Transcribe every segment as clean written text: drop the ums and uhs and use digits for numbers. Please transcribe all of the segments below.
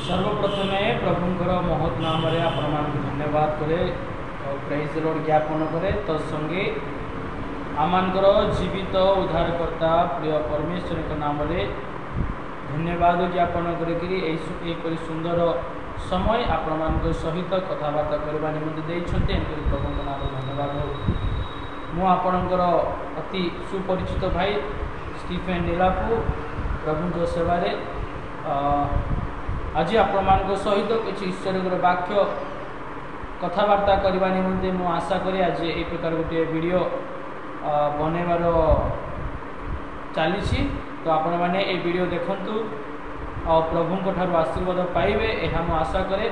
सर्वप्रथमे प्रभुंकर महत् नाम आपण धन्यवाद करे और प्रेज लॉर्ड ज्ञापन करे तत्संगे आमर जीवित उद्धारकर्ता प्रिय परमेश्वर नाम धन्यवाद ज्ञापन कर सुंदर समय आपण सहित कथबार्ता करने निमंते प्रभु नाम धन्यवाद हो आपणकर अति सुपरिचित भाई स्टीफेन नीलापू प्रभु सेवारे आज आपण सहित किसी ईश्वर वाक्य कथबार्ता करने निमंते मु आशा करी आज ये प्रकार गोटे वीडियो बनवार चली तो आपण मैंने ये वीडियो देखंतु और प्रभु ठार आशीर्वाद पाइबे यह मु आशा करे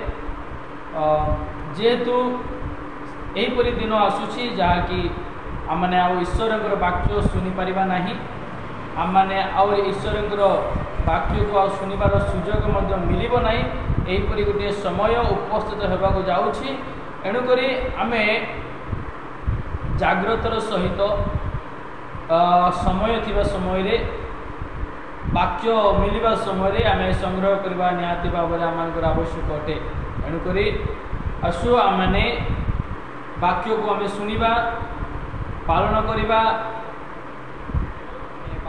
जेहेतु यहीपरि दिन आसूची जहाँकि आमने आ ईश्वर वाक्य शुणी पारिबा नाही आमने आ ईश्वर वाक्य को शुणिबार सुजोग मिलिब ना यहीपरि गोटे समय उपस्थित होगा जाऊँगी एणुक आमे जाग्रतर सहित समय थिबा समय रे वाक्य मिलवा समय आम संग्रह करवा निहाती भाव में आम आवश्यक अटे एणुक आसु आमने वाक्य को आम शुणा पालन करवा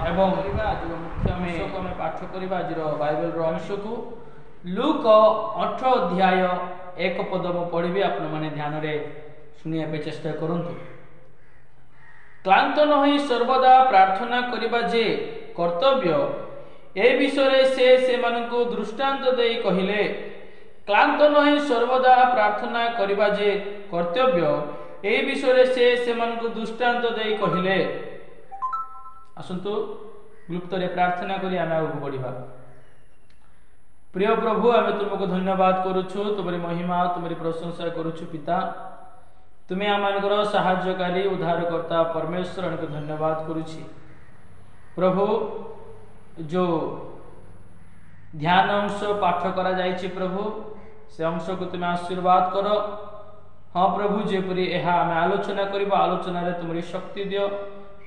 एवं आज मुख्य आम पाठ करवा आज बाइबल अंश को लूक 8 अध्याय 1 पद पढ़ी आपण मैंने ध्यान रे शुणा चेष्टा करूँ। क्लांत न होई सर्वदा प्रार्थना करिबा जे कर्तव्य ए विषय से मानकु दृष्टांत देई कहिले क्लांत न होई सर्वदा प्रार्थना करिबा जे कर्तव्य ए विषय से मानकु दृष्टांत देई कहिले आसंतु गुप्त रे प्रार्थना करी आमे आगु बढ़िबा। प्रिय प्रभु आमे तुमको धन्यवाद करूछु तुमरी महिमा तुमरी प्रशंसा करूछु पिता तुम्हें आमर साहाय्यकारी उद्धारकर्ता परमेश्वर को धन्यवाद करुछि प्रभु जो ध्यान अंश पाठ करा जायछि प्रभु से अंश को तुम्हें आशीर्वाद कर हाँ प्रभु जेपरी यह आम आलोचना करबा आलोचन तुमरी शक्ति दियो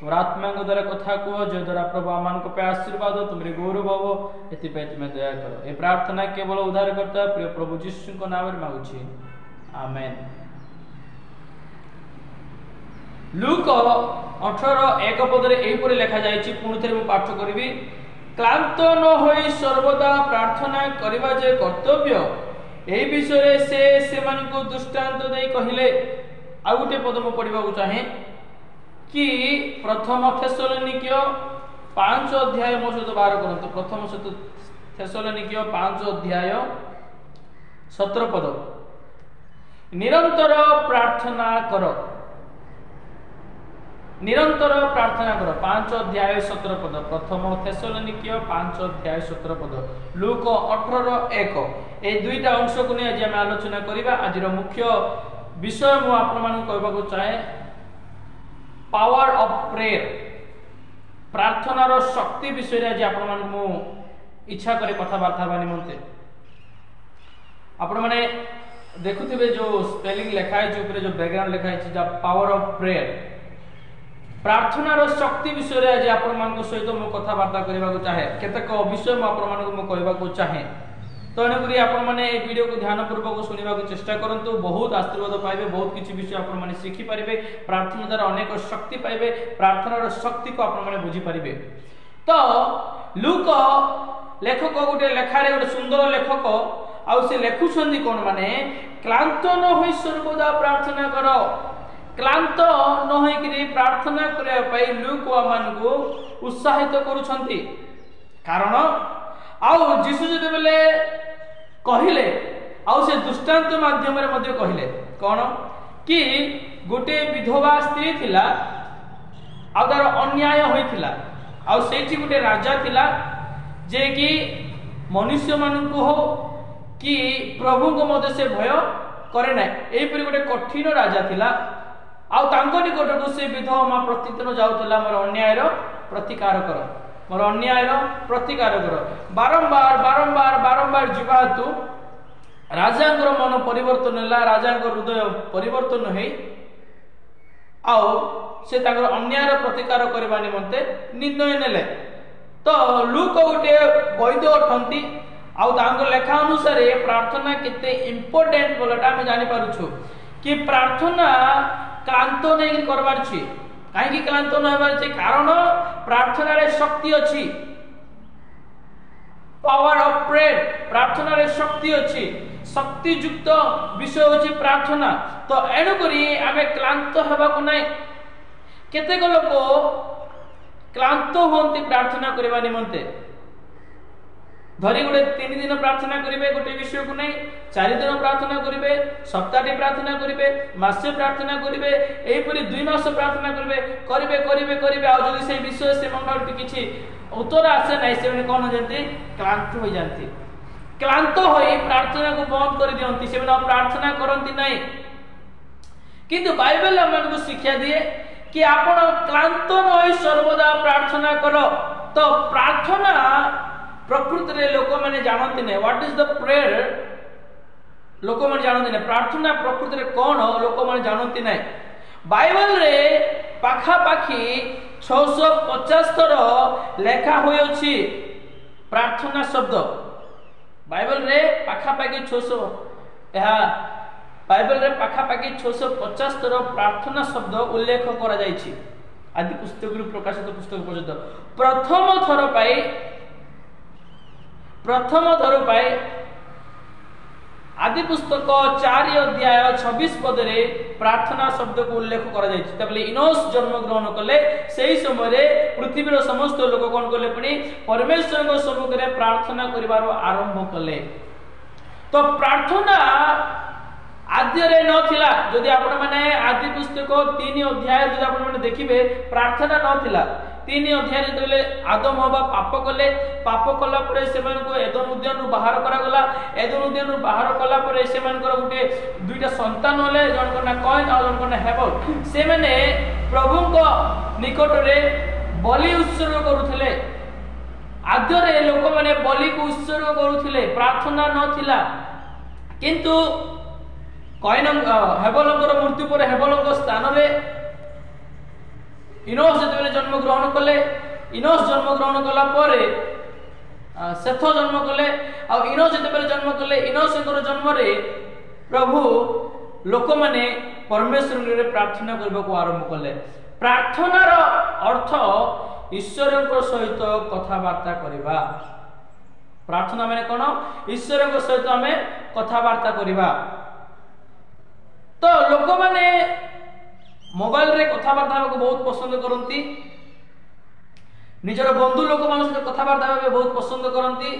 तुम आत्मा द्वारा कथा कह जो द्वारा प्रभु आम आशीर्वाद तुमरी गौरव हो एपाई तुम्हें दया कर ये प्रार्थना केवल उद्धारकर्ता प्रिय प्रभु जीशु नाम मांगुछि आमेन। लूक 18:1 पदरे एहीपरि लिखा जायछि पुणी थे पाठ करी क्लांत न होई सर्वदा प्रार्थना करिबा जे कर्तव्य एही विषय से मानकु दृष्टांत दे कहिले आ गुटे पद मु पढ़िबा को चाहे कि प्रथम थेसलोनिकियो 5 अध्याय मो सहित बार करंतु प्रथम थेसलोनिकियो 5 अध्याय 17 पद निरंतर प्रार्थना करो निरंतर प्रार्थना करो 5 अध्याय 17 पद प्रथम थेसलोनिकियो 5 अध्याय 17 पद लूक 18:1 ए दुईटा अंश को नहीं आज आम आलोचना करिबा। आज मुख्य विषय मु आपण मानक कहबा को चाहे पावर ऑफ प्रेयर प्रार्थनार शक्ति विषय आज आपण मानक मु इच्छा करे कथबार्ता बा निमंते आपण माने देखुथिबे जो स्पेलिंग लिखा है ऊपर जो बैकग्राउंड लिखा है द पावर ऑफ प्रेयर प्रार्थनार शक्ति विषय आज आपण मानक सहित मु कथबार्ता करबा को चाहे केतक विषय मु आपण मानक मु कहबा को चाहे तो एणुकरी आपण माने ए वीडियो को ध्यान पूर्वक सुनिबा को चेष्टा करंतु बहुत आशीर्वाद पाइबे बहुत किछि विषय आपण माने सिखि परिबे प्रार्थना द्वारा अनेक शक्ति पाइबे प्रार्थनार शक्ति को आपण माने बुझी परिबे। तो लूक लेखक गोटे लेखारे गोटे सुंदर लेखक आउ से लेखुछंदी कोन माने क्लांत न होई सर्वदा प्रार्थना करो क्लांत न होई कि प्रार्थना करे पई लूक मानकु उत्साहित करूछंती कारण आउ जीसु जदि बेले कहिले आउ से दृष्टांत माध्यम रे मध्ये कहिले कोन कि गोटे विधवा स्त्री थिला आ तार अन्याय होइथिला आउ सेठी गोटे राजा थिला जे कि मनुष्य मानकु हो कि प्रभु को मध्ये से भय करे नै एपरि गोटे कठिन राजा थिला आउ तांको निकटकु से विधवा मा प्रतिदिन जाउतला मोर अन्यायर प्रतिकार कर मोर अन्यायर प्रतिकार कर बारंबार बारंबार बारंबार जीवा तू राजांगर मन परिवर्तन होला राजांगर हृदय परिवर्तन है आओ से तांगर अन्यायर प्रतिकार करबा निमंते निर्णय नेले तो लूक गोटे वैद्य अठंती आउ तांको लेखा अनुसार प्रार्थना केते इंपोर्टेंट बोलटा हम जानि पारुछु कि प्रार्थना क्लांत नहीं करबार छी काहे क्लांत न होबार छी कारण प्रार्थना रे शक्ति अछि पावर ऑफ प्रेयर प्रार्थना रे शक्ति अछि शक्ति युक्त विषय होछि प्रार्थना तो एनु करी आमे क्लांत हेबा को नै केते को लोक क्लांत होंती प्रार्थना करबा निमंते धरी गोटे 3 दिन प्रार्थना करिवे गोटे विषय को नहीं 4 दिन प्रार्थना करिवे सप्ताहटी प्रार्थना करिवे मासे प्रार्थना करिवे एही परी 2 मास प्रार्थना करिवे आ जदी से विषय से मंगल किछि उत्तर आसे नै से कोन जंती क्लांत हो जानती क्लांत होई प्रार्थना को बंद कर दियंती से प्रार्थना करंती नै किंतु बाइबल हमन को शिक्षा दिए कि आपण क्लांत न होई सर्वदा प्रार्थना करो तो प्रार्थना प्रकृति रे लोक माने जानते ने व्हाट इज द प्रेयर लोक माने जानते ने प्रार्थना प्रकृति रे कोन लोक माने जानते नै बाइबल रे पाखा पाखी 650 थर लेखा होय अछि प्रार्थना शब्द बाइबल रे पाखा पाखी 600 एहा बाइबल रे पाखा पाखी 650 थर प्रार्थना शब्द उल्लेख करा जायछि आदि पुस्तक रु प्रकाशित पुस्तक पर्यंत प्रथम थर पाए आदि पुस्तक 4 अध्याय 26 पद रे प्रार्थना शब्द को उल्लेख करा जायछि तबले इनोस जन्म ग्रहण कले सेही समय रे पृथ्वी रो समस्त लोक कोन कले पनी परमेश्वर को सम्मुख रे प्रार्थना करिवारो आरंभ कले तो प्रार्थना आद्य रे न थिला जदि आपण माने आदि पुस्तक 3 अध्याय जदि आपण माने देखिबे प्रार्थना न थिला 3 अध्याय जेतले आदम हवा पाप कला परे सेमान को एदम उद्यान रु बाहर करा गला एदम उद्यान रु बाहर कला परे सेमान को गुटे दुईटा संतान होले जन को ना कॉइन और जन को ना हेबल से माने प्रभु को निकट रे बलि उत्सर्ग करूथले आद्य रे लोक माने बलि को उत्सर्ग करूथले प्रार्थना न थिला किंतु कॉइन हेबलंकर मृत्यु पर हेबलंक स्थान रे इनोस जेतेबेले जन्म ग्रहण कले इनोस जन्म ग्रहण कला परे सेथ जन्म कले आ इनोस जेतेबेले जन्म कले इनोसकर जन्म रे प्रभु लोक माने परमेश्वर रे प्रार्थना करबा को आरंभ कले प्रार्थनार अर्थ ईश्वरक सहित कथा वार्ता करबा प्रार्थना माने कोन ईश्वरक सहित हमें कथा वार्ता करबा तो लोक माने मोबाइल रे कथा वार्ता को बहुत पसंद करंती निजर बंधु लोक मान सहित कथा वार्ता बहुत पसंद करंती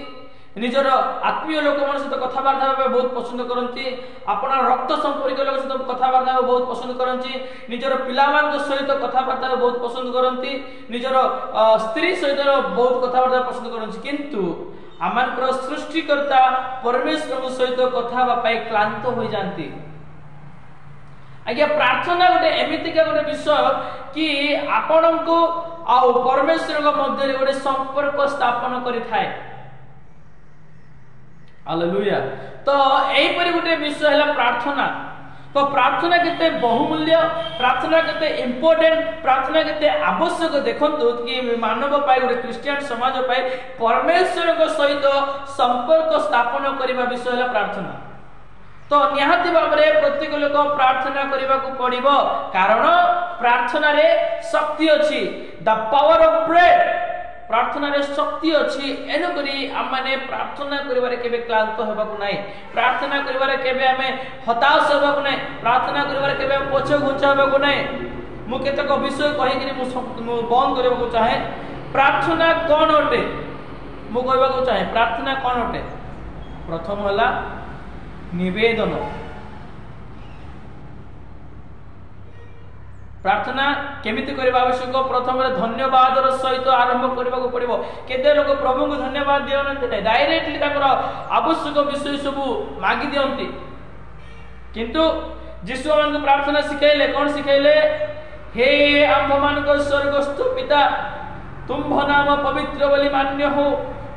निजर आत्मीय लोक मान सहित कथा वार्ता बहुत पसंद करंती अपना रक्त संपर्क लोक सहित कथा वार्ता बहुत पसंद करंती निजर पिला मान सहित कथा वार्ता बहुत पसंद करंती निजर स्त्री सहित बहुत कथा वार्ता पसंद करंती किंतु आमानकर सृष्टिकर्ता परमेश्वर सहित कथा पाई क्लांत हो जानती आज्ञा प्रार्थना गोटे एमिति का गोटे विषय कि आपण को आ परमेश्वर को मध्य गोटे संपर्क स्थापन करि थाए हालेलुया तो एही परि गोटे विषय हला प्रार्थना तो प्रार्थना केते बहुमूल्य प्रार्थना केते इंपोर्टेंट प्रार्थना केते आवश्यक देखंतु कि मानव पाए गोटे क्रिश्चियन समाज पाए परमेश्वर को सहित संपर्क स्थापन करिबा विषय हला प्रार्थना तो निहाती भाबरे प्रत्येक लोक प्रार्थना करबा को पड़िबो कारण प्रार्थना रे शक्ति अछि द पावर ऑफ प्रेयर प्रार्थना रे शक्ति अछि एनु करी हम माने प्रार्थना करिबारे केबे क्लांत हेबा को नै प्रार्थना करिबारे केबे हमें हताश हेबा को नै प्रार्थना करिबारे केबे हम पछे घुंचा हेबा को नै मु केतक विषय कहि कि मु बंद करबा को चाहे प्रार्थना कोन होते मु कहबा को चाहे प्रार्थना कोन होते प्रथम हला निवेदन प्रार्थना केमिति करबा आवश्यक प्रथम धन्यवाद सहित आरंभ करबा को पड़िबो केते लोक प्रभु को धन्यवाद दियनते डायरेक्टली ताकर आवश्यक विषय सब मागी दियंती किंतु यीशु मान को प्रार्थना सिखाइले कोन सिखाइले हे आम्भ मान को स्वर्गस्थ पिता तुम नाम पवित्र बोली मान्य हो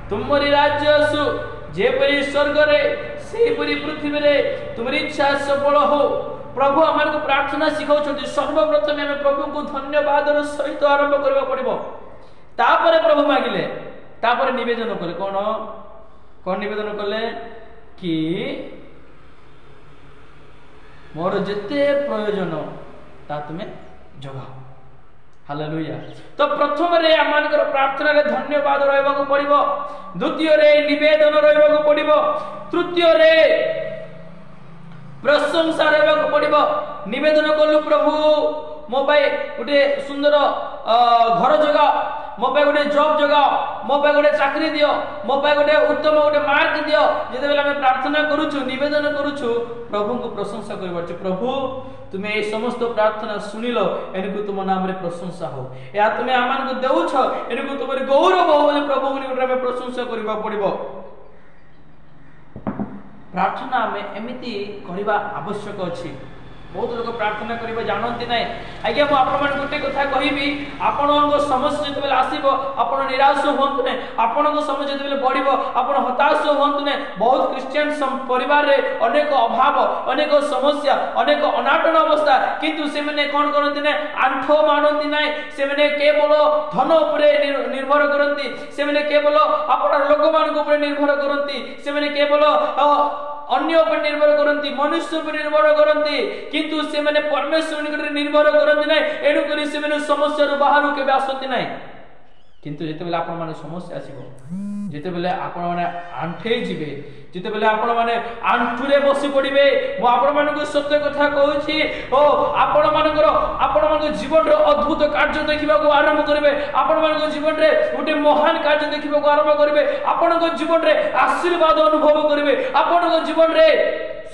तुमरी राज्य असु जेपरी स्वर्ग रे सेपरी पृथ्वी रे तुमरी इच्छा सफल हो प्रभु हमन को प्रार्थना सिखाउछथि सर्वप्रथम हम प्रभु को धन्यवाद सहित आरंभ करबा पड़िबो तापरे प्रभु मागिले तापरे निवेदन कले कोन कौन निवेदन कले कि मोर जेते प्रयोजन ता तुम्हें जगाओ। हालेलुया। तो प्रथम रे आमानकर प्रार्थना रे धन्यवाद रहबा को पड़िबो, द्वितीय रे निवेदन रहबा को पड़िबो, तृतीय रे प्रशंसा रहबा को पड़िबो। निवेदन कलु प्रभु मो पाई गोटे सुंदर घर जगाओ, मो पाई गोटे जॉब जगाओ, मो पाई गोटे चाकरी दियो, मो पाई गोटे उत्तम गोटे मार्क दियो। जेते बेला हम प्रार्थना करूछु निवेदन करूछु प्रभु को प्रशंसा करबाछु, प्रभु तुम्हें ये समस्त प्रार्थना सुनिलो, एनको तुम नाम रे प्रशंसा हो, या तुम्हें आमान को देउछ एनको तुमरे गौरव हो बोले प्रभु को रे प्रशंसा करबा पड़िबो। प्रार्थना में एमिति करबा आवश्यक अछि। बहुत लोग प्रार्थना करबा जानंती नै। आज्ञा मु आपण मन गोटे कथा कहिबी, आपणक समस्या जते बेले आसीबो आपण निराश होंतु नै, आपणक समस्या जते बेले बढ़िबो आपण हताश होंतु नै। बहुत क्रिश्चियन परिवार रे अनेक अभाव, अनेक समस्या, अनेक अनाटन अवस्था, किंतु से माने कोन करंती नै आंठो मानंती नै, से माने केवल धन उपरे निर्भर करंती, से माने केवल आपण लोक मान ऊपर निर्भर करंती, से माने केवल अन्य पर निर्भर करंती, मनुष्य पर निर्भर करंती, किंतु से माने परमेश्वर निकट निर्भर करंती नै। एनु करी से माने समस्या रो बाहर के आसंती नै। किंतु जेते बेले आपण माने समस्या आसीबो, जेते बेले आपण माने आंठे जिवे, जेते बेले आपण माने आंठुरे बसी पड़िबे, मो आपण माने को सत्य कथा कहूची, ओ आपण मानकर आपण मानक जीवन रो अद्भुत कार्य देखिबा को आरंभ करिवे, आपण मानक जीवन रे गोटे महान कार्य देखिबा को आरंभ करिवे, आपणक जीवन रे आशीर्वाद अनुभव करिवे, आपणक जीवन रे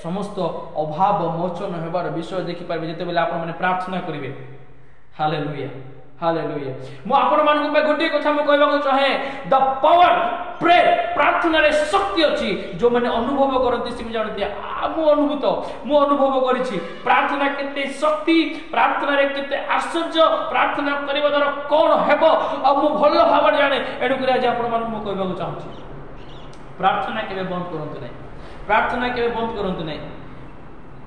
समस्त अभाव मोचन हेबार विषय देखि पाइबे जेते बेले आपण माने प्रार्थना करिवे। Hallelujah, hallelujah. मु आपण मान को गोटे कथा मु कहबा को चाहे, द पावर प्रे प्रार्थना रे शक्ति अछि। जो माने अनुभव करंती से जानती मु अनुभव करिछि प्रार्थना केते शक्ति, प्रार्थना रे केते आश्चर्य, प्रार्थना करबा द्वारा कोन हेबो आ मु भलो भाव जाने। एडु करे आज आपण मान मु कहबा को चाहूछि प्रार्थना केबे बंद करंतु नै, प्रार्थना केबे बंद करंतु नै।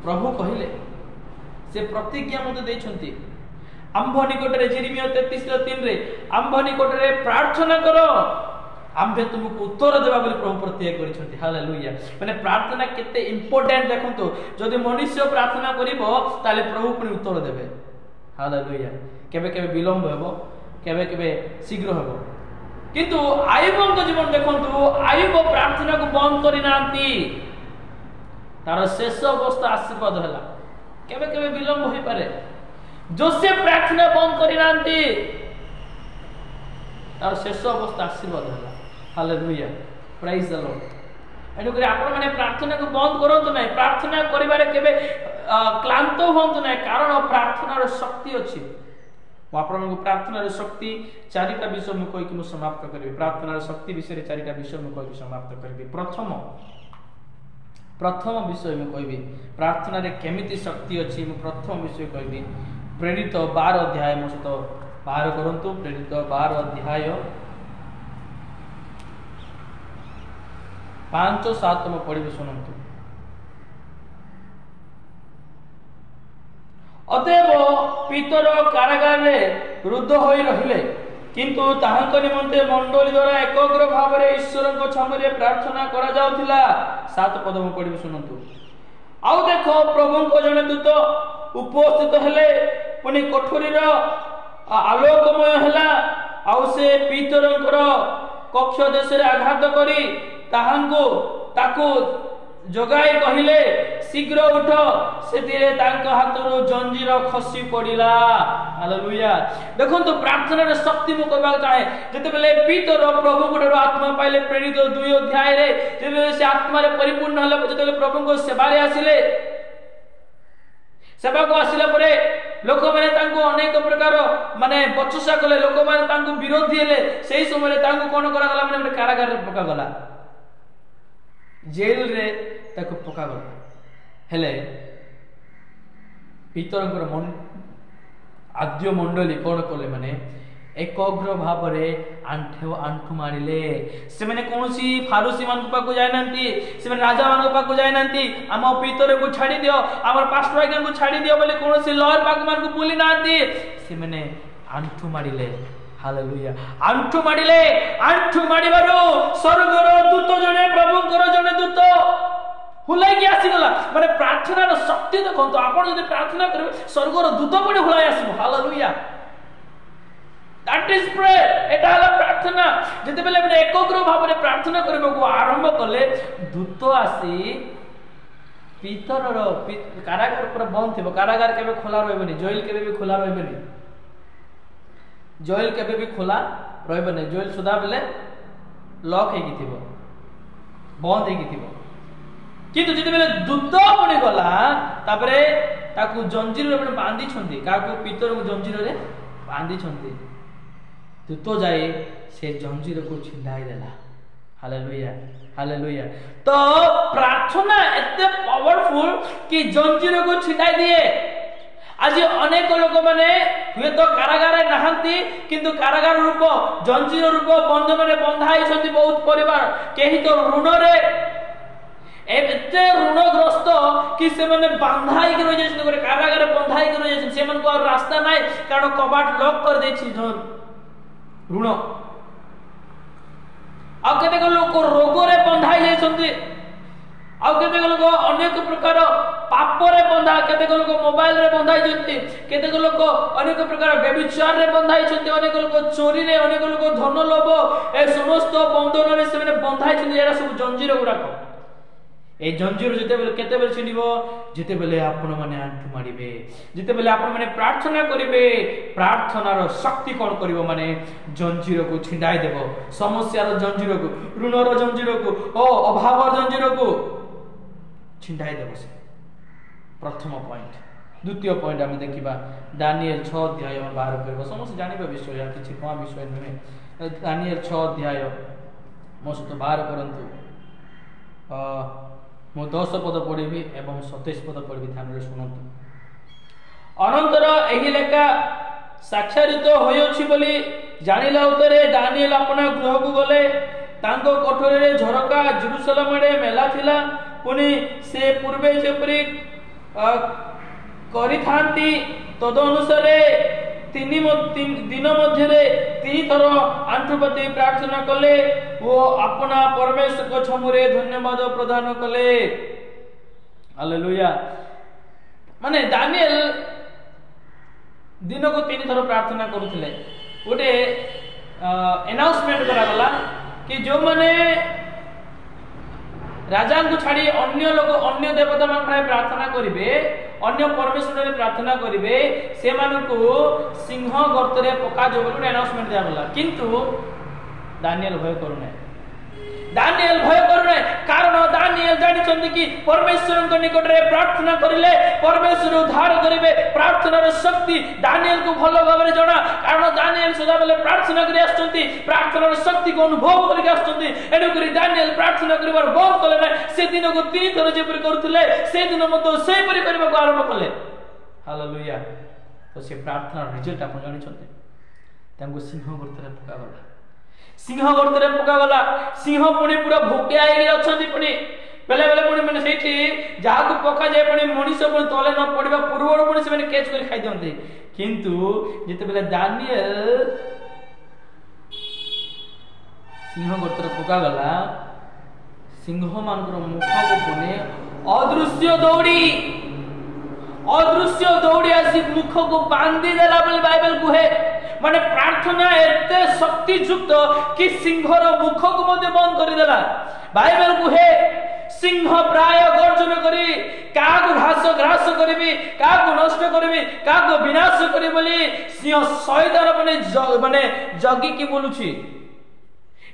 प्रभु कहिले से प्रतिज्ञा मते दैछंती आंभ निकटरे जेरेमिया 33:3 रे आंभ निकटरे प्रार्थना करो आंभे तुमको उत्तर देबा बोली प्रभु प्रतिज्ञा करिसंती। हालेलुया। माने प्रार्थना केते इंपोर्टेंट देखंतो, जदि मनुष्य प्रार्थना करिवो ताले प्रभु पुनी उत्तर देबे। हालेलुया। केबे केबे विलंब हेबो, केबे केबे शीघ्र हेबो, किंतु आयुबक जीवन देखंतु आयुब प्रार्थना को बंद करि नांती, तार शेष अवस्था आशीर्वाद हैला। केबे केबे विलंब होई पारे, जोसेफ प्रार्थना बंद करि नांती, तार शेष अवस्था आशीर्वाद हैला। Hallelujah, praise the lord. एनु करे आपण माने प्रार्थना को बंद करंतु नै, प्रार्थना करिबारे केबे क्लांत होंतु नै, कारण प्रार्थना रो शक्ति अछि। आपण को प्रार्थना रो शक्ति चारिटा विषय मु कहि कि मु समाप्त करबी। प्रार्थना रो शक्ति विषय रे चारिटा विषय मु कहि समाप्त करबी। प्रथम विषय मु कहबी प्रार्थना रे केमिति शक्ति अछि। मु प्रथम विषय कहबी प्रेरित 12 अध्याय मो सतो 12 करंतु। प्रेरित 12 अध्याय 5-7 में पढ़ी सुनंतु। अतएव पितर कारागार रे रुद्ध होई रहिले, किंतु ताहांक निमंते मंडली द्वारा एकाग्र भाव रे ईश्वर को छमरे प्रार्थना करा जाउथिला। 7 पद में पढ़ी सुनंतु। आउ देखो प्रभु को जने दूत उपस्थित हेले, पुनी कोठरी रो आलोकमय हैला। आउ से पितरंकर कक्ष देश रे आघात करी ताकू जगाई कहिले, शीघ्र उठ। सेतिरे तांक हातरो जंजीर खसी पड़िला। हालेलुया। देखंतु प्रार्थना रे शक्ति मु कहबा चाहे, जते बेले पितर प्रभु गुडरो आत्मा पाइले प्रेरित 2 अध्याय रे, जते से आत्मा रे परिपूर्ण हले, जते बेले प्रभु को सेवा रे आसिले, सेवा को आसिला परे लोक माने तांको अनेक प्रकार माने बचसा कले, लोक माने तांको विरोधी हेले। सेही समय रे तांको कोन करा गला, माने कारागार रे पका गला, जेल रे ताको पका गला। हेले पितरंकर मन आद्य मंडली कोन कले, माने एकाग्र भाव रे आंठु मारिले। से माने कोनसी फारूसी मान पाकु जाय नांती, से माने राजा मान पाकु जाय नांती, हम पितर को छाड़ी दियो, हमर पास्टर आज्ञा को छाड़ी दियो बोले कोनसी लॉयर पाकु मान को बोली नांती, से माने आंठु मारिले। हालेलुया आंठु माडिले आंठु माडिबारो स्वर्गर दूत जने प्रभुकर जने दूत हुलाई की आसी गला माने प्रार्थना रो शक्ति देखंतो आपण जदि प्रार्थना करबे स्वर्गर दूत पडे हुलाई आसीबो हालेलुया दैट इज प्रेयर एटा हला प्रार्थना जते बेले बने एकाग्र भाव रे प्रार्थना करबो को आरंभ करले दूत आसी भीतर रो कारागार पर बंद थिबो कारागार केबे खोला रहबेनी जेल केबे भी खोला रहबेनी जेल केबे भी खोला रहबेनी जेल सुदा बेले लॉक हेकी थिबो बंद हेकी थिबो किंतु जते बेले दूत पडे गला तापरे ताकू जंजीर रे बांधी छंदी काकू भीतर को जंजीर रे बांधी छंदी दूत जाए से जंजीर को छिंडाई देला हालेलुया हालेलुया तो प्रार्थना एते पावरफुल कि जंजीर को छिंडाई दिए आज अनेक लोक माने हुए तो कारागार नहांती किंतु कारागार रूप जंजीर रूप बंधन रे बंधाई छंती बहुत परिवार केही तो ऋण रे एते ऋणग्रस्त कि से माने बंधाई के रहि जैसे कारागार बंधाई के रहि जैसे मन को रास्ता नाही कारण कबाट लॉक कर देछि ऋण आ केते लोक रोग रे बंधाई जाय छंती आ केते लोक अनेक प्रकार पाप रे बंधा केते लोक मोबाइल रे बंधाई छंती केते लोक अनेक प्रकार व्यभिचार रे बंधाई छंती अनेक लोक चोरी रे अनेक लोक धन लोभ ए समस्त बंधन रे से बंधाई छंती एरा सब जंजीर गुडाको ए जंजीर जते बेले केते बेले छिनिबो जते बेले आपण माने आंठु माडिबे जते बेले आपण माने प्रार्थना करिवे प्रार्थना रो शक्ति कोन करिवो माने जंजीर को छिंडाई देबो समस्या रो जंजीर को ऋण रो जंजीर को ओ अभाव रो जंजीर को छिंडाई देबो से प्रथम पॉइंट द्वितीय पॉइंट हम देखिबा दानिएल 6 अध्याय 12 करबो समस्त जानिबा विषय या किछि कोन विषय नुहे दानिएल 6 अध्याय मस्त 12 करंतु मु 10 पद पढ़ी एवं 27 पद पढ़ी ध्यान रे सुनंतु अनंतर एही लेखा साक्षारित होयछि बोली जानिला उतरे दानिएल अपना गृह को गले तांको कोठरी रे झरका जेरूशलेम रे मेला थिला पुनी से पूर्वे जेपरी करि थांती तद अनुसारे दिन मध्य तीन थर आंठुपति प्रार्थना कले वो अपना परमेश्वर को छमुरे धन्यवाद प्रदान कले हालेलुया माने दानिएल दिन को तीन थर प्रार्थना करुथिले गोटे अनाउंसमेंट करा गला कि जो माने राजा को छाड़ी अन्य लोग अन्य देवता मान प्रार्थना करिवे अन्य परमेश्वर रे प्रार्थना करिवे से मानकु सिंह गर्त रे पका जो बोली अनाउंसमेंट दिया गला किंतु दानिएल भय करूने दानिएल भय करूने कारण दानिएल जानि छथि कि परमेश्वर को निकट रे प्रार्थना करिले परमेश्वर उद्धार करिवे प्रार्थना रे शक्ति दानिएल को भलो भाबरे जणा कारण दानिएल सदा बेले प्रार्थना करि आछथि प्रार्थना रे शक्ति को अनुभव करि आछथि एनु करी दानिएल प्रार्थना करिवार बंद कले ना से दिन को तीन थर जेपरि करथले से दिन मतो से परि करबा को आरंभ कले हालेलुया तो से प्रार्थना रिजल्ट आपण जानि छथि तांको सिंह गर्त रे पका गला सिंह गर्त रे पका गला सिंह पुणी पूरा भोकिया हे अछथि पुणी बेले बेले पुणी माने सेठी जाहा को पका जाय पुणी मनुष्य पुणी तले न पड़िबा पूर्वड़ पुणी से माने कैच करि खाइ दंते किंतु जते बेले दानिएल सिंह गर्त रे पका गला सिंह मानकर मुख को पुणी अदृश्य दौड़ी आसी मुख को बांधी देला बोली बाइबल कहे माने प्रार्थना एते शक्ति युक्त कि सिंहर मुख को मध्य बंद कर देला बाइबल कहे सिंह प्राय गर्जन करी कागु घास करिबी कागु नष्ट करिबी कागु विनाश करी बोली सिंह शैतान माने जगी की बोलुछि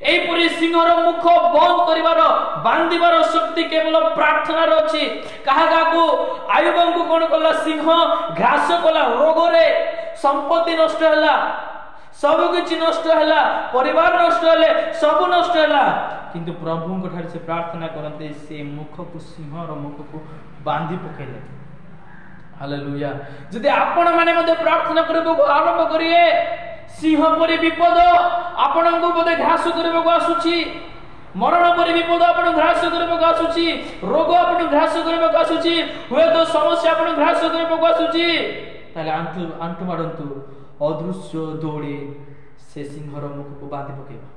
एई परि सिंहर मुख बंद करिवार बांधिबार शक्ति केवल प्रार्थना रे अछि काहा को आयुबं को कोन कला सिंह घास कला रोग रे संपत्ति नष्ट हला सब किछि नष्ट हला परिवार नष्ट हले सब नष्ट हला किंतु प्रभु को ठार से प्रार्थना करते से मुख को सिंहर मुख को बांधी पकेले हालेलुया जदि आपण माने मते प्रार्थना करबो आरंभ करिए सिंह परि विपद आपण को बोधे घास करबो को आसुची मरण परि विपद आपण घास करबो को आसुची रोग आपण घास करबो को आसुची हुए तो समस्या आपण घास करबो को आसुची ताले आंटू मारंतु अदृश्य दौड़ी से सिंहर मुख को बांधि पकेबा।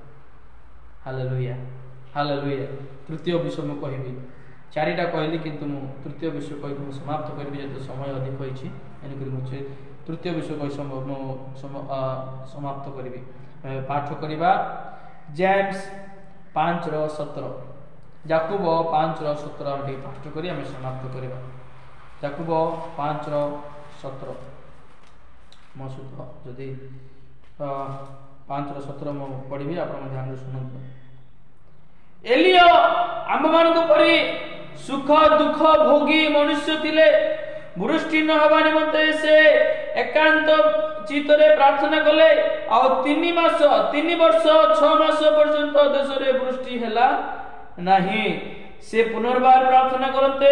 Hallelujah hallelujah. तृतीय विषय मु कहबी, चारिटा कहली किंतु मु तृतीय विषय कहि मु समाप्त करबी जेते समय अधिक होइछि, एनकरी मु तृतीय विषय कहि समाप्त करबी। पाठ करिबा जेम्स 5:17, याकूब 5:17 हम पाठ करी हम समाप्त करिबा। याकूब 5:17 मो सुध जदि 5:17 मु पढ़िबी, आपण ध्यान सुनंतु। एलिया आम मान परी सुख दुख भोगी मनुष्य थिले, वृष्टि न हवा निमंते से एकांत चित्तरे प्रार्थना कले। आ 3 वर्ष 6 मास पर्यंत देश रे वृष्टि हैला नाही। से पुनर्बार प्रार्थना करते,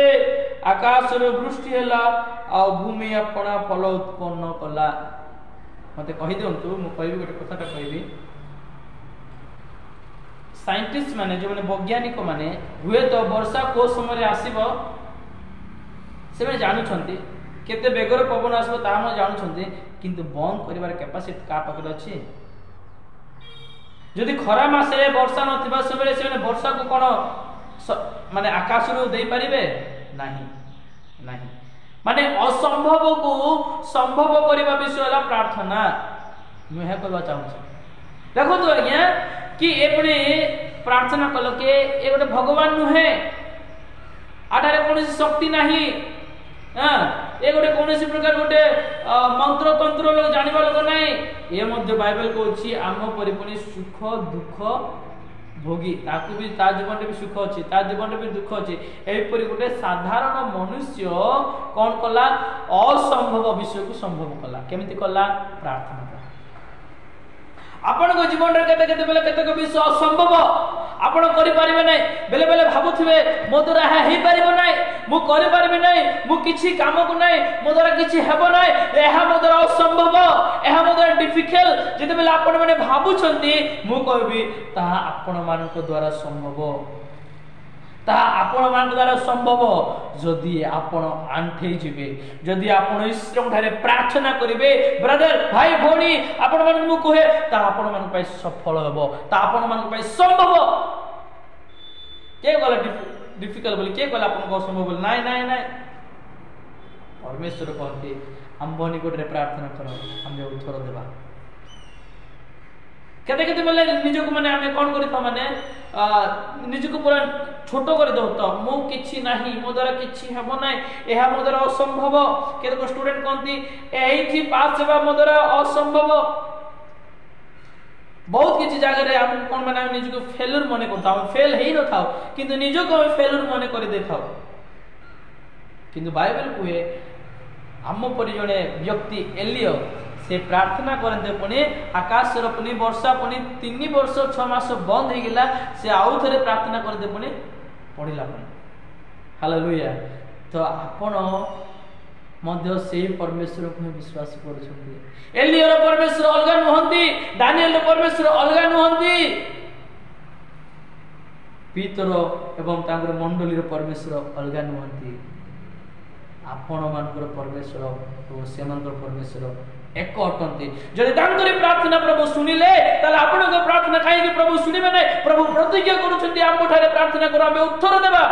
आकाश रे वृष्टि हैला आ भूमि अपना फल उत्पन्न कला। मते कहि दियंतु, मु कहबी गोटे कथाटा कहबी। साइंटिस्ट माने जो माने वैज्ञानिक माने हुए तो वर्षा को समय आसीबो से माने जानुछंती, केते बेगर पवन आसीबो ता हम जानुछंती, किंतु बंद करिवार कैपेसिटी का पाखरे अछि। जदि खरा मासे वर्षा नथिबा समय से माने वर्षा को कोन माने आकाश रो देई परिबे नाही नाही। माने असंभव को संभव करिबा विषय होला प्रार्थना। मु हे कहबा चाहू छी, देखो तो आज्ञा कि एपणे प्रार्थना कल के ए गोटे भगवान नुहे, आटारे कोनोसी शक्ति नाही। हां, ए गोटे कोनोसी प्रकार गोटे मंत्र तंत्र लोग जानिबा लोग नाही। ए मध्ये बाइबल को अछि आम परिपुनी सुख दुख भोगी, ताकू भी ता जीवन रे भी सुख अछि, ता जीवन रे भी दुख अछि। एई परि गोटे साधारण मनुष्य कोन कला, असंभव विषय को संभव कला। केमिति कला? प्रार्थना। आपण को जीवन रे केते केते बेले केते को विषय असंभव आपण करि परिबे नै, बेले बेले भाबुथिबे मो द्वारा हे परिबो नै, मु करि परिबे नै, मु किछि काम को नै, मो द्वारा किछि हेबो नै, एहा मो द्वारा असंभव, एहा मो द्वारा डिफिकल्ट जेते बेले आपण माने भाबुछंती, मु कहबी ता आपण मान को द्वारा संभव, ता आपण मान द्वारा संभव जदि आपण आंठे जिबे, जदि आपण ईश्वर ठारे प्रार्थना करिवे। ब्रदर भाई भोनी आपण मान मु कहे ता आपण मान पय सफल हेबो, ता आपण मान पय संभव। के गला डिफिकल्ट बोली, के गला आपण को संभव बोली? नाही नाही नाही। परमेश्वर कहते आंब निकट रे प्रार्थना करो, हम उत्तर देबा। केते केते बोले निजको माने आमे कोन करि त माने निजको पूरा छोट कर दो, तो मु किछि नाही, मो द्वारा किछि हेबो नै, एहा मो द्वारा असंभव। केते को स्टूडेंट कोनती एही थी पास सेवा मो द्वारा असंभव। बहुत किछि जगह रे हम कोन माने निजको फेलियर माने करता, हम फेल हेई न थाओ, किंतु निजको हम फेलियर माने करि देखाओ। किंतु बाइबल कहे आम परि जणे व्यक्ति एलिया से प्रार्थना करते, पुणी आकाश पुणी वर्षा पुणी 3 वर्ष 6 मास बंद हो गला, से आउ थे प्रार्थना करते पुणी पढ़ला पुणी। हालेलुया। तो आपण मध्य से परमेश्वर को विश्वास करूछंती। एलियार परमेश्वर अलगा नुहंती, दानिएल परमेश्वर अलगा नुहंती, पीतर एवं तांकर मंडलीर परमेश्वर अलगा नुहंती। आपण मानकर परमेश्वर और सेमानकर परमेश्वर एक अटंती। जदि तांकरी प्रार्थना प्रभु सुनिले ताले आपण को प्रार्थना काहे प्रभु सुनिबे नै? प्रभु प्रतिज्ञा करूछंती आम ठारे प्रार्थना करो, हम उत्तर देबा।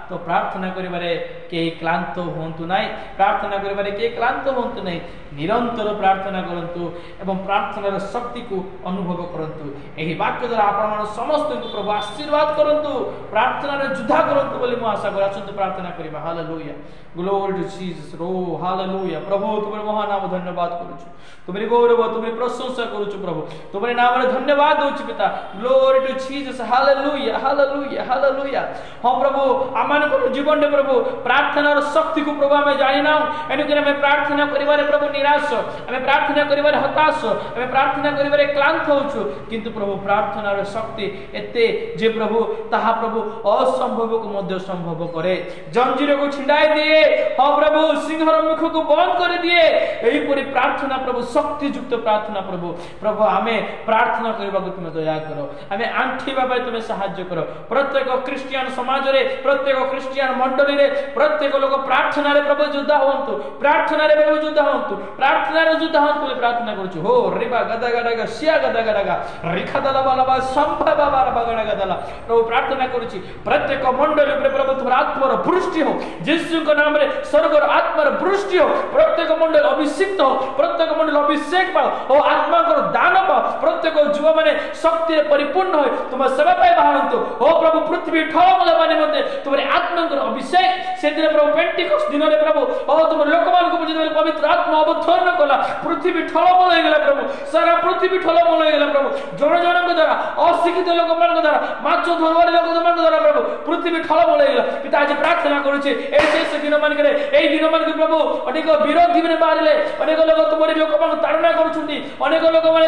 तो प्रार्थना करिबारे के क्लांत होंतु नाही, प्रार्थना करिबारे के क्लांत होंतु नाही। निरंतर प्रार्थना करंतु एवं प्रार्थनार शक्ति को अनुभव करंतु। एही वाक्य द्वारा आपण मन समस्त को प्रभु आशीर्वाद करंतु, प्रार्थनार युद्ध करंतु बोली मु आशा करा। आसंतु प्रार्थना करिबा। Hallelujah, glory to Jesus. रो हालेलुया। प्रभु तुमर महानाम धन्यवाद करूछु, तुमरी गौरव तुमरी प्रशंसा करूछु प्रभु, तुमरे नाम रे धन्यवाद दोछु पिता। Glory to Jesus. Hallelujah hallelujah hallelujah. हां प्रभु आमान को जीवन रे प्रभु प्रार्थनार शक्ति को प्रभु हमें जानि ना, एनु के हमें प्रार्थना करिबारे प्रभु निराश, हमें प्रार्थना करिबारे हताश, हमें प्रार्थना करिबारे क्लांत होछु, किंतु प्रभु प्रार्थनार शक्ति एते जे प्रभु ताहा प्रभु असंभव को मध्य संभव करे, जंजीर को छिंडाई दिए। हां प्रभु सिंहर मुख को बंद कर दिए। एही परि प्रार्थना प्रभु शक्ति युक्त प्रार्थना प्रभु प्रभु हमें प्रार्थना करबा को तुम दया करो, हमें आंठीबा पय तुम सहाय्य करो। प्रत्येक क्रिश्चियन समाज रे, प्रत्येक ଖ୍ରୀଷ୍ଟିଆନ ମଣ୍ଡଳୀରେ ପ୍ରତ୍ୟେକ ଲୋକ ପ୍ରାର୍ଥନାରେ ପ୍ରଭୁ ଯୋଦ୍ଧା ହୁଅନ୍ତୁ, ପ୍ରାର୍ଥନାରେ ପ୍ରଭୁ ଯୋଦ୍ଧା ହୁଅନ୍ତୁ, ପ୍ରାର୍ଥନାରେ ଯୋଦ୍ଧା ହୁଅନ୍ତୁ ବୋଲି ପ୍ରାର୍ଥନା କରୁଛୁ। ହୋ ରିବା ଗଦା ଗଡାଗା ସିଆ ଗଦା ଗଡାଗା ରିଖା ଦଲା ବାଲା ସମ୍ଭବା ବାରା ବଗଣା ଗଦଲା ପ୍ରଭୁ ପ୍ରାର୍ଥନା କରୁଛି ପ୍ରତ୍ୟେକ ମଣ୍ଡଳୀ ଉପରେ ପ୍ରଭୁ ତୁମର ଆତ୍ମାର ବୃଷ୍ଟି ହୋ, ଯୀଶୁଙ୍କ ନାମରେ ସ୍ୱର୍ଗର ଆତ୍ମାର ବୃଷ୍ଟି ହୋ, ପ୍ରତ୍ୟେକ ମଣ୍ଡଳୀ ଅଭିଷିକ୍ତ ହୋ, ପ୍ରତ୍ୟେକ ମଣ୍ଡଳୀ ଅଭିଷେକ ପାଅ ଓ ଆତ୍ମାଙ୍କର ଦାନ ପାଅ, ପ୍ରତ୍ୟେକ ଯୁବମାନେ ଶକ୍ତିରେ ପରିପୂର୍ଣ୍ଣ ହୋଇ ତୁମ ସେବା ପାଇଁ ବାହାରନ୍ତୁ। ଓ ପ୍ରଭୁ ପୃଥିବୀ ଠଳମଳ ନିମନ୍ତେ ତୁମର ଆତ୍ମାଙ୍କର ଅଭିଷେକ ସେଦିନ ପ୍ରଭୁ ପେଣ୍ଟିକୋସ୍ତ ଦିନରେ ପ୍ରଭୁ ଓ ତୁମର ଲୋକମାନଙ୍କୁ ଯେତେବେଳେ ପବିତ୍ର ଆତ୍ମା ଅବତରଣ କଲା ପୃଥିବୀ ଠଳମଳ ହେଇଗଲା ପ୍ରଭୁ, ସାରା ପୃଥିବୀ ଠଳମଳ ହେଇଗଲା ପ୍ରଭୁ, ଜଣ ଜଣଙ୍କ ଦ୍ୱାରା ଅଶିକ୍ଷିତ ଲୋକମାନଙ୍କ ଦ୍ୱାରା ମାଛ ଧରୁଆରୀ ଲୋକମାନଙ୍କ ଦ୍ୱାରା ପ୍ରଭୁ ପୃଥିବୀ ଠଳମଳ ହେଇଗଲା। ପିତା ଆଜି ପ୍ରାର୍ଥନା କରୁଛି ଏଇ ଶେଷ ଦିନ ମାନଙ୍କରେ, ଏଇ ଦିନ ମାନଙ୍କୁ ପ୍ରଭୁ ଅନେକ ବିରୋଧୀ ମାନେ ବାହାରିଲେ, ଅନେକ ଲୋକ ତୁମରି ଲୋକମାନଙ୍କୁ ତାଡ଼ନା କରୁଛନ୍ତି, ଅନେକ ଲୋକମାନେ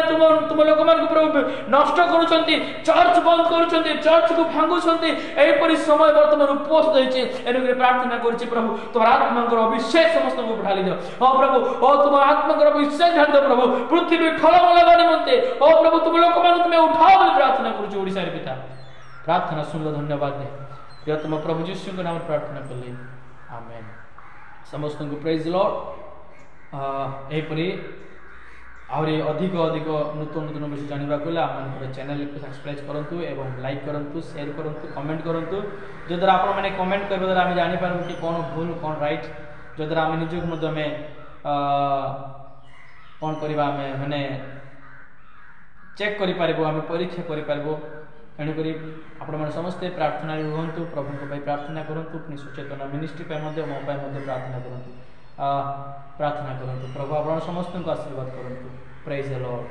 ତୁମ ଲୋକମାନଙ୍କୁ ପ୍ରଭୁ ନଷ୍ଟ କରୁଛନ୍ତି, ଚର୍ଚ୍ଚ ବନ୍ଦ କରୁଛନ୍ତି, ଚର୍ଚ୍ଚକୁ ଭାଙ୍ଗୁଛନ୍ତି, ଏହିପରି ସମୟ ବର୍ତ୍ତମାନ ଉପସ୍ଥିତ ହେଇଛି। ଏଣୁକରି ପ୍ରାର୍ଥନା କରୁଛି ପ୍ରଭୁ ତୁମର ଆତ୍ମାଙ୍କର ଅଭିଷେକ ସମସ୍ତଙ୍କୁ ଢାଳି ଦିଅ। ହଁ ପ୍ରଭୁ ଓ ତୁମର ଆତ୍ମାଙ୍କର ଅଭିଷେକ ଢାଳି ଦିଅ ପ୍ରଭୁ, ପୃଥିବୀ ଠଳମଳ ହେବା ନିମନ୍ତେ ଓ ପ୍ରଭୁ ତୁମ ଲୋକମାନଙ୍କୁ ତୁମେ ଉଠାଅ ବୋଲି ପ୍ରାର୍ଥନା କରୁଛୁ। ଓଡ଼ିଶାରେ ପିତା ପ୍ରାର୍ଥନା ଶୁଣିଲ, ଧନ୍ୟବାଦ ଦେ ପ୍ରିୟତମ ପ୍ରଭୁ ଯୀଶୁଙ୍କ ନାମରେ ପ୍ରାର୍ଥନା କଲି, ଆମେନ୍। ସମସ୍ତଙ୍କୁ ପ୍ରେଜ୍ ଲର୍ଡ। ଏହିପରି ଆହୁରି ଅଧିକ ଅଧିକ ନୂତନ ନୂତନ ବିଷୟ ଜାଣିବାକୁ ହେଲେ ଆପଣଙ୍କର ଚ୍ୟାନେଲକୁ ସବସ୍କ୍ରାଇବ୍ କରନ୍ତୁ ଏବଂ ଲାଇକ୍ କରନ୍ତୁ, ସେୟାର କରନ୍ତୁ, କମେଣ୍ଟ କରନ୍ତୁ, ଯଦ୍ୱାରା ଆପଣମାନେ କମେଣ୍ଟ କରିବା ଦ୍ୱାରା ଆମେ ଜାଣିପାରିବୁ କି କ'ଣ ଭୁଲ କ'ଣ ରାଇଟ୍, ଯଦ୍ୱାରା ଆମେ ନିଜକୁ ମଧ୍ୟ ଆମେ କ'ଣ କରିବା, ଆମେ ମାନେ ଚେକ୍ କରିପାରିବୁ, ଆମେ ପରୀକ୍ଷା କରିପାରିବୁ। ତେଣୁକରି ଆପଣମାନେ ସମସ୍ତେ ପ୍ରାର୍ଥନାରେ ରୁହନ୍ତୁ, ପ୍ରଭୁଙ୍କ ପାଇଁ ପ୍ରାର୍ଥନା କରନ୍ତୁ, ପୁଣି ସଚେତନ ମିନିଷ୍ଟ୍ରି ପାଇଁ ମଧ୍ୟ ମୋ ପାଇଁ ମଧ୍ୟ ପ୍ରାର୍ଥନା କରନ୍ତୁ। ପ୍ରାର୍ଥନା କରନ୍ତୁ। ପ୍ରଭୁ ଆପଣ ସମସ୍ତଙ୍କୁ ଆଶୀର୍ବାଦ କରନ୍ତୁ। ପ୍ରେଜ୍ ଦ ଲର୍ଡ।